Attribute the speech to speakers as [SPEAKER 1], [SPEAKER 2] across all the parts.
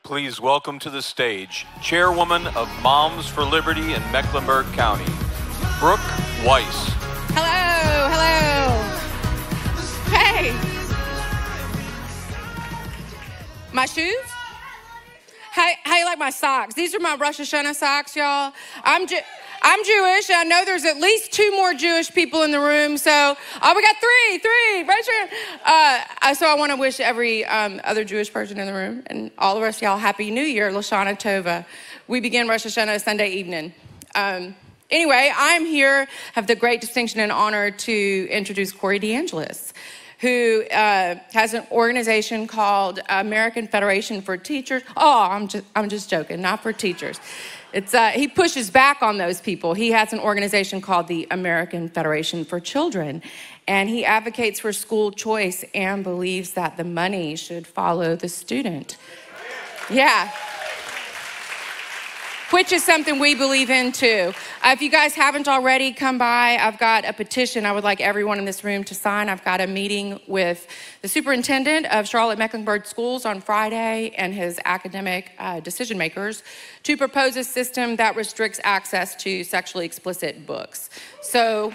[SPEAKER 1] please welcome to the stage Chairwoman of Moms for Liberty in Mecklenburg County, Brooke Weiss.
[SPEAKER 2] Hello, hello. Hey. My shoes? How you like my socks? These are my Rosh Hashanah socks, y'all. I'm Jewish. I know there's at least 2 more Jewish people in the room. So, we got three. Raise your hand. So I want to wish every other Jewish person in the room and all the rest of y'all Happy New Year, Lashana Tova. We begin Rosh Hashanah Sunday evening. Anyway, I'm here, have the great distinction and honor to introduce Corey DeAngelis, who has an organization called American Federation for Teachers. Oh, I'm just joking, not for teachers. It's he pushes back on those people. He has an organization called the American Federation for Children, and he advocates for school choice and believes that the money should follow the student. Yeah. Which is something we believe in too. If you guys haven't already, come by. I've got a petition I would like everyone in this room to sign. I've got a meeting with the superintendent of Charlotte-Mecklenburg Schools on Friday and his academic decision makers to propose a system that restricts access to sexually explicit books. So,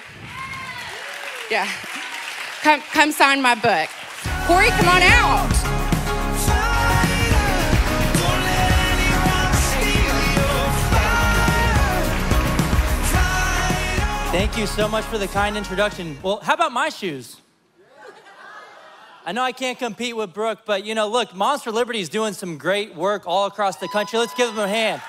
[SPEAKER 2] yeah, come sign my book. Corey, come on out.
[SPEAKER 3] Thank you so much for the kind introduction. Well, how about my shoes? I know I can't compete with Brooke, but you know, look, Moms for Liberty is doing some great work all across the country. Let's give them a hand.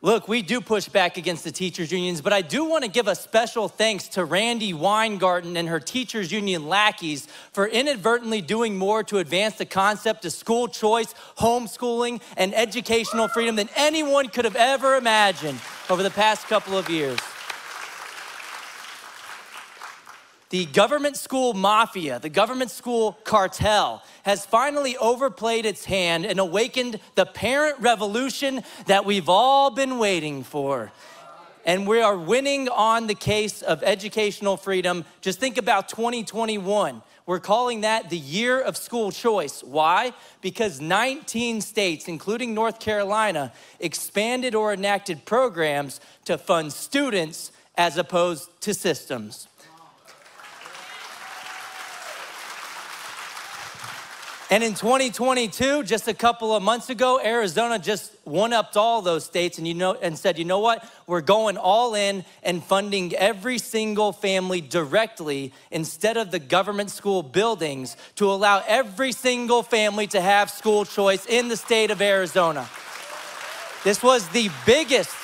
[SPEAKER 3] Look, we do push back against the teachers' unions, but I do want to give a special thanks to Randy Weingarten and her teachers' union lackeys for inadvertently doing more to advance the concept of school choice, homeschooling, and educational freedom than anyone could have ever imagined over the past couple of years. The government school mafia, the government school cartel, has finally overplayed its hand and awakened the parent revolution that we've all been waiting for. And we are winning on the case of educational freedom. Just think about 2021. We're calling that the year of school choice. Why? Because 19 states, including North Carolina, expanded or enacted programs to fund students as opposed to systems. And in 2022, just a couple of months ago, Arizona just one-upped all those states and said, you know what? We're going all in and funding every single family directly instead of the government school buildings to allow every single family to have school choice in the state of Arizona. This was the biggest.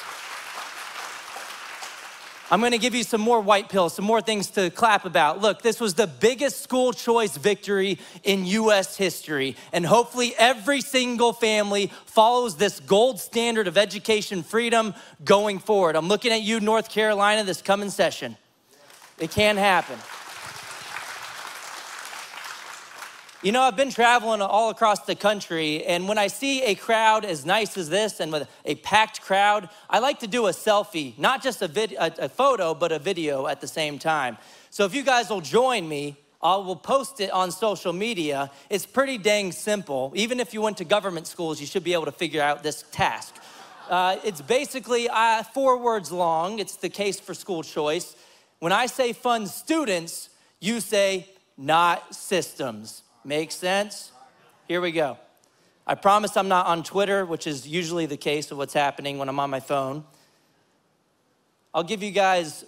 [SPEAKER 3] I'm gonna give you some more white pills, some more things to clap about. Look, this was the biggest school choice victory in US history, and hopefully every single family follows this gold standard of education freedom going forward. I'm looking at you, North Carolina, this coming session. It can happen. You know, I've been traveling all across the country, and when I see a crowd as nice as this and with a packed crowd, I like to do a selfie, not just a photo, but a video at the same time. So if you guys will join me, I will post it on social media. It's pretty dang simple. Even if you went to government schools, you should be able to figure out this task. It's basically 4 words long. It's the case for school choice. When I say fund students, you say not systems. Make sense? Here we go. I promise I'm not on Twitter, which is usually the case of what's happening when I'm on my phone. I'll give you guys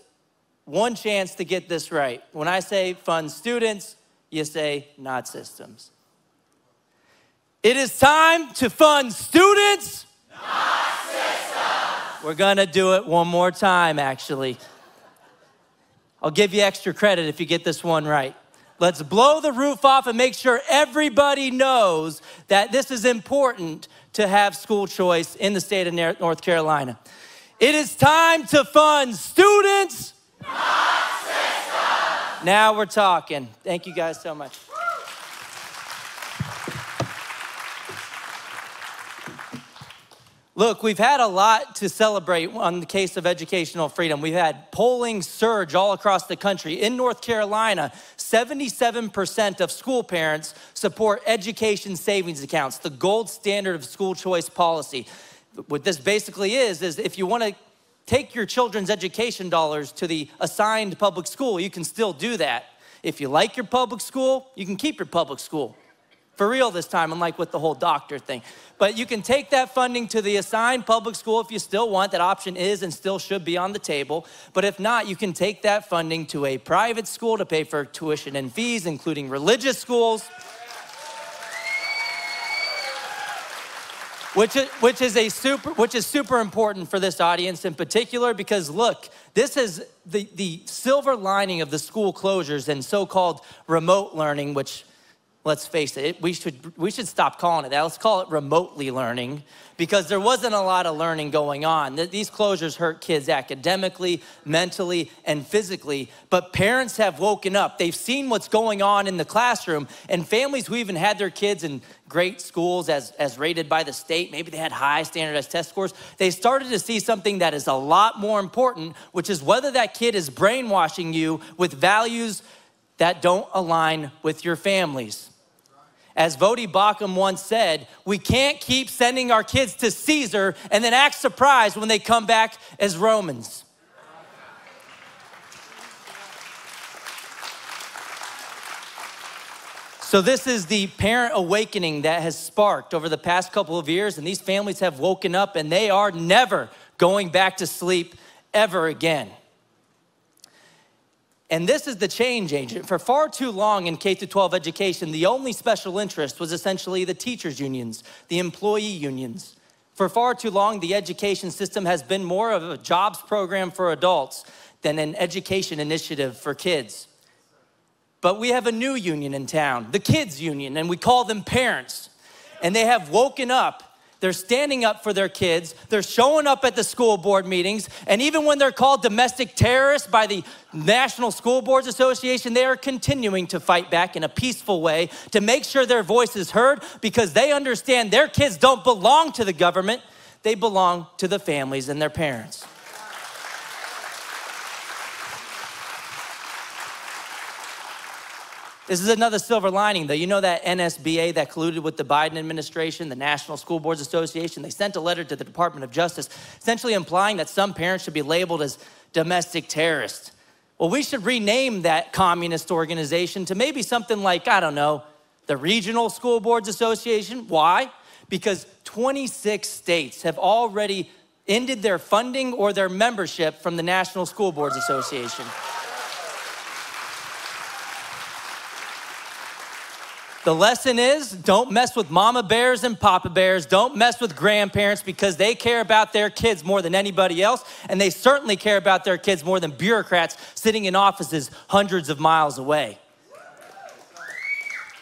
[SPEAKER 3] one chance to get this right. When I say fund students, you say not systems. It is time to fund students, not systems. We're gonna do it one more time, actually. I'll give you extra credit if you get this one right. Let's blow the roof off and make sure everybody knows that this is important to have school choice in the state of North Carolina. It is time to fund students, not systems. Now we're talking. Thank you guys so much. Look, we've had a lot to celebrate on the case of educational freedom. We've had polling surge all across the country. In North Carolina, 77% of school parents support education savings accounts, the gold standard of school choice policy. What this basically is if you want to take your children's education dollars to the assigned public school, you can still do that. If you like your public school, you can keep your public school. For real this time, unlike with the whole doctor thing. But you can take that funding to the assigned public school if you still want. That option is and still should be on the table. But if not, you can take that funding to a private school to pay for tuition and fees, including religious schools. Which is super important for this audience in particular, because look, this is the silver lining of the school closures and so-called remote learning, which, let's face it, we should stop calling it that. Let's call it remotely learning, because there wasn't a lot of learning going on. These closures hurt kids academically, mentally, and physically, but parents have woken up. They've seen what's going on in the classroom, and families who even had their kids in great schools as rated by the state, maybe they had high standardized test scores, they started to see something that is a lot more important, which is whether that kid is brainwashing you with values that don't align with your families. As Vodi Bakum once said, we can't keep sending our kids to Caesar and then act surprised when they come back as Romans. So this is the parent awakening that has sparked over the past couple of years, and these families have woken up and they are never going back to sleep ever again. And this is the change agent. For far too long in K-12 education, the only special interest was essentially the teachers' unions, the employee unions. For far too long, the education system has been more of a jobs program for adults than an education initiative for kids. But we have a new union in town, the kids' union, and we call them parents. And they have woken up. They're standing up for their kids. They're showing up at the school board meetings. And even when they're called domestic terrorists by the National School Boards Association, they are continuing to fight back in a peaceful way to make sure their voice is heard, because they understand their kids don't belong to the government. They belong to the families and their parents. This is another silver lining, though. You know that NSBA that colluded with the Biden administration, the National School Boards Association? They sent a letter to the Department of Justice essentially implying that some parents should be labeled as domestic terrorists. Well, we should rename that communist organization to maybe something like, I don't know, the Regional School Boards Association. Why? Because 26 states have already ended their funding or their membership from the National School Boards Association. The lesson is, don't mess with mama bears and papa bears. Don't mess with grandparents, because they care about their kids more than anybody else. And they certainly care about their kids more than bureaucrats sitting in offices hundreds of miles away.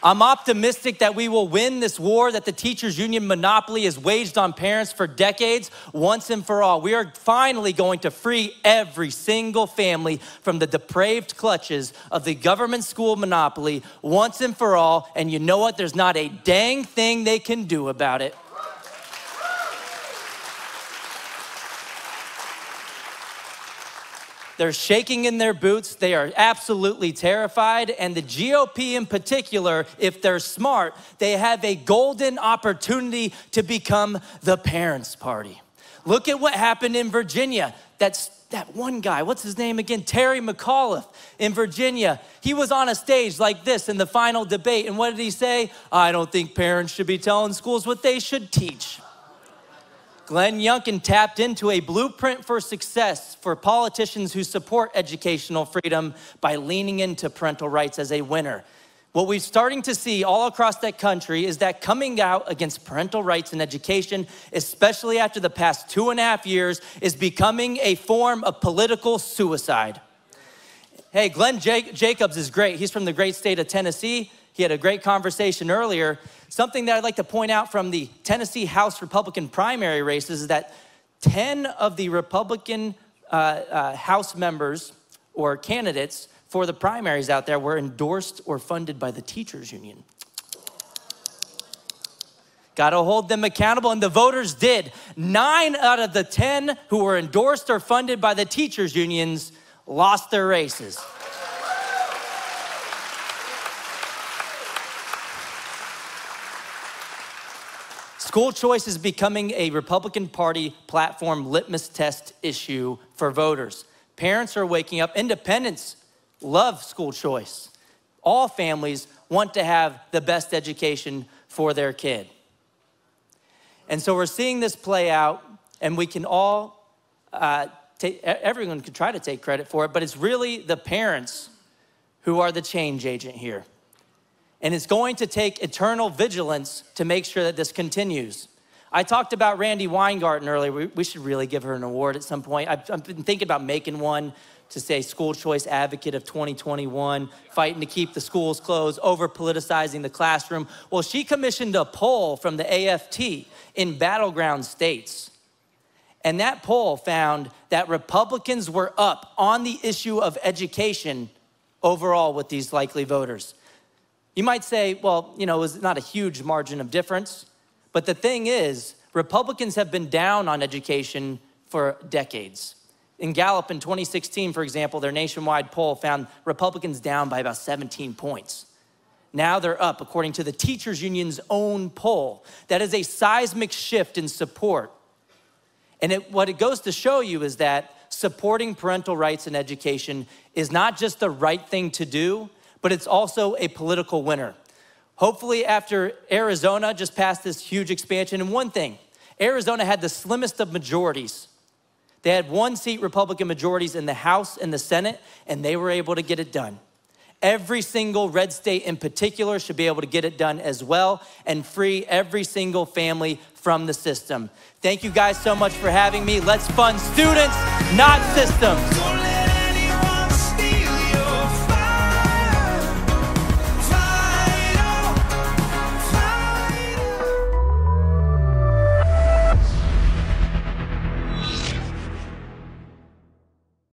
[SPEAKER 3] I'm optimistic that we will win this war that the teachers union monopoly has waged on parents for decades, once and for all. We are finally going to free every single family from the depraved clutches of the government school monopoly once and for all. And you know what? There's not a dang thing they can do about it. They're shaking in their boots. They are absolutely terrified. And the GOP in particular, if they're smart, they have a golden opportunity to become the parents' party. Look at what happened in Virginia. That one guy, what's his name again? Terry McAuliffe in Virginia. He was on a stage like this in the final debate. And what did he say? I don't think parents should be telling schools what they should teach. Glenn Youngkin tapped into a blueprint for success for politicians who support educational freedom by leaning into parental rights as a winner. What we're starting to see all across that country is that coming out against parental rights in education, especially after the past 2.5 years, is becoming a form of political suicide. Hey, Glenn Jacobs is great. He's from the great state of Tennessee. He had a great conversation earlier. Something that I'd like to point out from the Tennessee House Republican primary races is that 10 of the Republican House members or candidates for the primaries out there were endorsed or funded by the teachers union. Got to hold them accountable, and the voters did. 9 out of the 10 who were endorsed or funded by the teachers' unions lost their races. School choice is becoming a Republican Party platform litmus test issue for voters. Parents are waking up. Independents love school choice. All families want to have the best education for their kid. And so we're seeing this play out, and we can all, everyone can try to take credit for it, but it's really the parents who are the change agent here. And it's going to take eternal vigilance to make sure that this continues. I talked about Randy Weingarten earlier. We should really give her an award at some point. I've been thinking about making one to say School Choice Advocate of 2021, fighting to keep the schools closed, over-politicizing the classroom. Well, she commissioned a poll from the AFT in battleground states. And that poll found that Republicans were up on the issue of education overall with these likely voters. You might say, well, you know, it's not a huge margin of difference. But the thing is, Republicans have been down on education for decades. In Gallup in 2016, for example, their nationwide poll found Republicans down by about 17 points. Now they're up, according to the teachers union's own poll. That is a seismic shift in support. And what it goes to show you is that supporting parental rights in education is not just the right thing to do, but it's also a political winner. Hopefully after Arizona just passed this huge expansion, and one thing, Arizona had the slimmest of majorities. They had 1-seat Republican majorities in the House and the Senate, and they were able to get it done. Every single red state in particular should be able to get it done as well and free every single family from the system. Thank you guys so much for having me. Let's fund students, not systems.